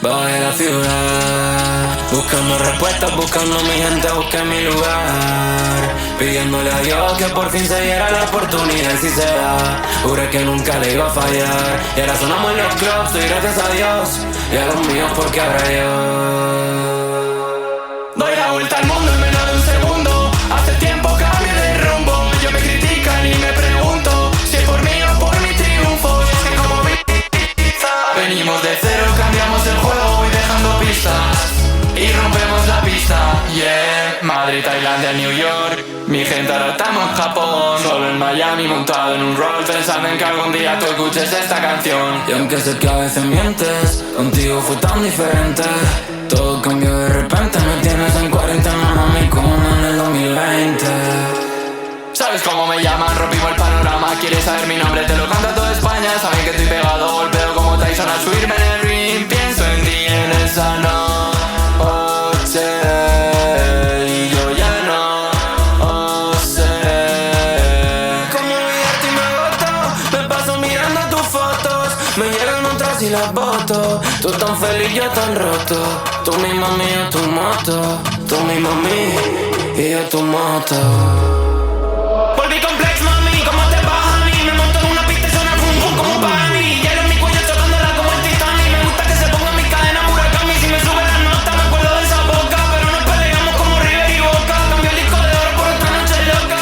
Bajé la ciudad, buscando respuestas, buscando mi gente, busqué mi lugar, pidiéndole a Dios que por fin se diera la oportunidad y si se da, juré que nunca le iba a fallar. Y ahora sonamos en los clubs, doy gracias a Dios y a los míos porque ahora yo doy la vuelta al mundo en menos de un segundo. Hace tiempo cambié de rumbo, ellos me critican y me pregunto si es por mí o por mi triunfo. Y es que como venimos de cero, cambiamos el juego y dejando pistas y rompemos la pista, yeah. Madrid, Tailandia, New York, mi gente ahora estamos en Japón, solo en Miami montado en un roll, pensando en que algún día tú escuches esta canción. Y aunque sé que a veces mientes, contigo fue tan diferente. Todo cambió de repente, me tienes en cuarentena, mami, como en el 2020. ¿Sabes cómo me llaman? Rompimos el panorama. ¿Quieres saber mi nombre? Te lo canta toda España. Saben que estoy pegado, golpeo como Tyson al subirme en el ring. Pienso en ti en esa noche y yo ya no sé cómo olvidarte y me agoto. Me paso mirando tus fotos, me llegan otras y las voto. Tú tan feliz, yo tan roto. Tú mi mami, yo tu moto. Tú mi mami y yo tu moto. Volví complex, mami, ¿cómo te vas a mí? Me monto en una pista y suena pum pum como para mí. Hielo en mi cuello tocándola como el Titanic. Me gusta que se ponga mi cadena Murakami. Si me sube la nota me acuerdo de esa boca. Pero nos peleamos como River y Boca. Cambio el disco de oro por otra noche loca.